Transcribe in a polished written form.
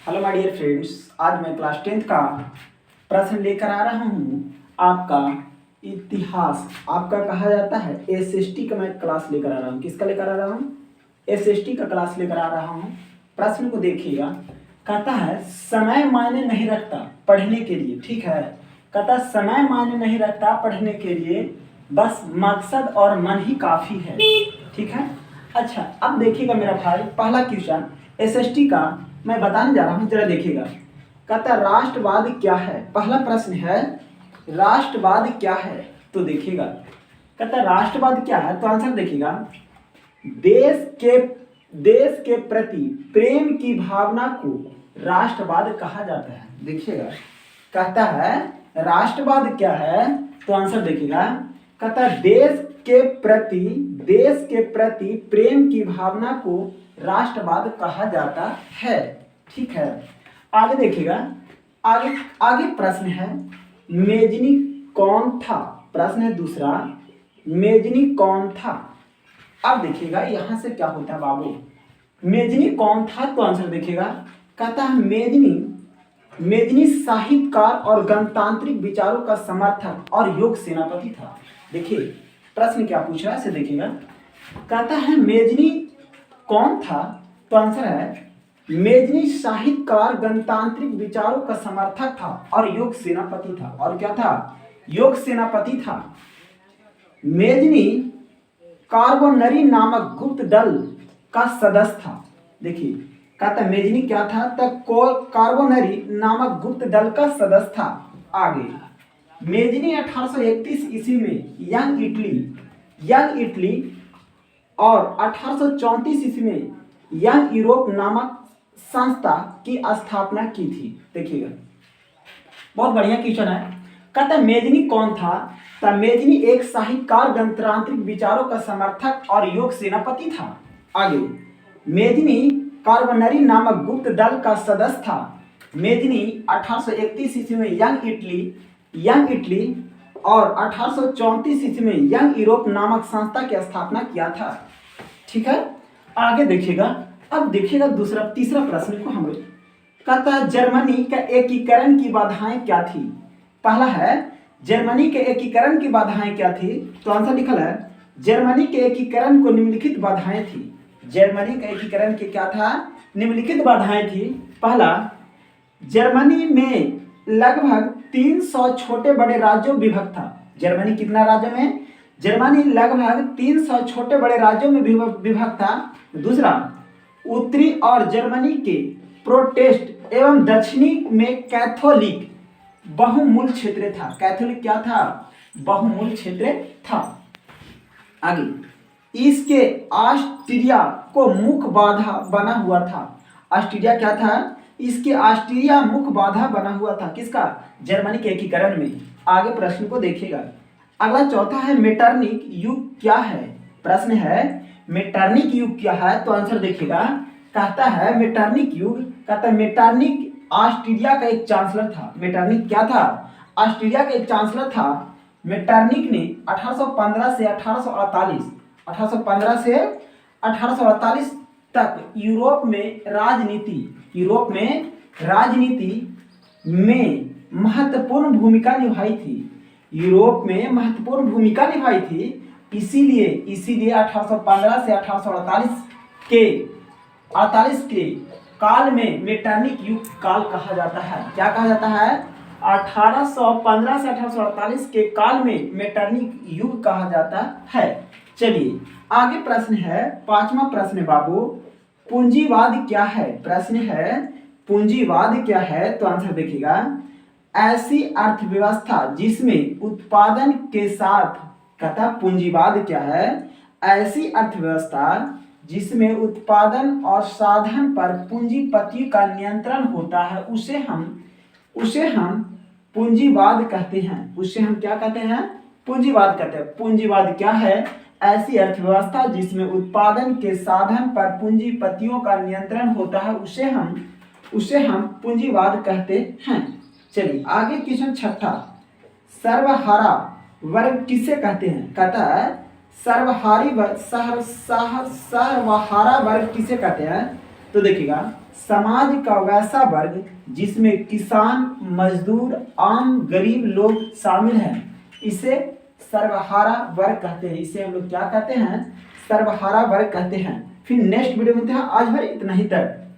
Hello my dear friends, आज मैं class 10th का प्रश्न लेकर आ रहा हूँ। आपका इतिहास आपका कहा जाता है एसएसटी का मैं क्लास लेकर आ रहा हूँ। किसका लेकर आ रहा हूँ? एसएसटी का क्लास लेकर आ रहा हूँ। प्रश्न को देखिएगा। कहता है समय मायने नहीं रखता पढ़ने के लिए। ठीक है, कहता है समय मायने नहीं रखता पढ़ने के लिए, बस मकसद और मन ही काफ़ी है। ठीक है, अच्छा अब देखिएगा मेरा भाई, पहला क्वेश्चन एसएसटी का मैं बताने जा रहा हूँ, जरा देखिएगा। कहता है राष्ट्रवाद क्या है? पहला प्रश्न है राष्ट्रवाद क्या है? तो देखिएगा, कहता है राष्ट्रवाद क्या है, तो आंसर देखिएगा। देश के प्रति प्रेम की भावना को राष्ट्रवाद कहा जाता है। देखिएगा, कहता है राष्ट्रवाद क्या है, तो आंसर देखिएगा। कहता है देश के प्रति प्रेम की भावना को राष्ट्रवाद कहा जाता है। ठीक है, आगे देखिएगा। आगे प्रश्न है मेजनी कौन था? प्रश्न है दूसरा, मेजनी कौन था? अब देखिएगा यहां से क्या होता है बाबू, मेजनी कौन था, तो आंसर देखिएगा। कहता है मेजनी साहित्यकार और गणतांत्रिक विचारों का समर्थक और योग सेनापति था। देखिए प्रश्न क्या पूछ रहा है, इसे देखिएगा। कहता है मेजनी कौन था, तो आंसर है मेजनी साहित्यकार गणतांत्रिक विचारों का समर्थक था और योग सेनापति था। और क्या था? योग सेनापति था। मेजनी कार्बोनरी नामक गुप्त दल का सदस्य था। देखिए, कहता है मेजनी क्या था, तक कार्बोनरी नामक गुप्त दल का सदस्य था। आगे मेजनी 1831 ईस्वी में यंग इटली और 1834 ईस्वी में यंग यूरोप नामक संस्था की स्थापना की थी। देखिएगा, बहुत बढ़िया क्वेश्चन है। कहता है मेजनी कौन था, तो मेजनी एक साहित्यकार गणतांत्रिक विचारों का समर्थक और योग सेनापति था। आगे मेजनी कार्बोनरी नामक गुप्त दल का सदस्य था। मेजनी 1831 ईस्वी में यंग इटली और 1834 ईस्वी में यंग यूरोप नामक संस्था की स्थापना किया था। ठीक है, आगे देखिएगा। अब देखिएगा तीसरा प्रश्न को हम लोग। कहता है जर्मनी का एकीकरण की बाधाएं क्या थी? पहला है जर्मनी के एकीकरण की बाधाएं क्या थी, तो आंसर लिखल है जर्मनी के एकीकरण को निम्नलिखित बाधाएं थी। जर्मनी के एकीकरण की क्या था? निम्नलिखित बाधाएं थी। पहला, जर्मनी में लगभग 300 छोटे बड़े राज्यों में विभक्त था। जर्मनी कितना राज्य में? जर्मनी लगभग 300 छोटे बड़े राज्यों में विभक्त था। दूसरा, उत्तरी और जर्मनी के प्रोटेस्ट एवं दक्षिणी में कैथोलिक बहुमूल क्षेत्र था। कैथोलिक क्या था? बहुमूल क्षेत्र था। आगे इसके ऑस्ट्रिया को मुख्य बाधा बना हुआ था। ऑस्ट्रिया क्या था? इसके ऑस्ट्रिया मुख्य बाधा बना हुआ था। किसका? जर्मनी के एकीकरण में। आगे प्रश्न को देखिएगा। अगला चौथा है मेटरनिक युग क्या है? प्रश्न है मेटरनिक युग क्या है, तो आंसर देखिएगा। कहता है मेटरनिक युग, कहता है मेटरनिक ऑस्ट्रिया का एक चांसलर था। मेटरनिक क्या था? ऑस्ट्रिया का एक चांसलर था। मेटरनिक ने 1815 से 1848 तक यूरोप में राजनीति में महत्वपूर्ण भूमिका निभाई थी। इसीलिए 1815 से 1848 के काल में मेटरनिक युग काल कहा जाता है। क्या कहा जाता है? 1815 से 1848 के काल में मेटरनिक युग कहा जाता है। चलिए आगे प्रश्न है, पांचवा प्रश्न है बाबू, पूंजीवाद क्या है? प्रश्न है पूंजीवाद क्या है, तो आंसर देखिएगा। ऐसी अर्थव्यवस्था जिसमें उत्पादन के साथ, कहता पूंजीवाद क्या है? ऐसी अर्थव्यवस्था जिसमें उत्पादन और साधन पर पूंजीपति का नियंत्रण होता है, उसे हम पूंजीवाद कहते हैं। उसे हम क्या कहते हैं? पूंजीवाद कहते हैं। पूंजीवाद क्या है? ऐसी अर्थव्यवस्था जिसमें उत्पादन के साधन पर पूंजीपतियों का नियंत्रण होता है, उसे हम पूंजीवाद कहते हैं। चलिए आगे क्वेश्चन छठा, सर्वहारा वर्ग किसे कहते हैं? कहता है सर्वहारा वर्ग किसे कहते हैं? तो देखिएगा, समाज का वैसा वर्ग जिसमें किसान, मजदूर, आम गरीब लोग शामिल हैं, इसे सर्वहारा वर्ग कहते हैं। इसे हम लोग क्या कहते हैं? सर्वहारा वर्ग कहते हैं। फिर नेक्स्ट वीडियो में मिलते हैं। आज भर इतना ही तक।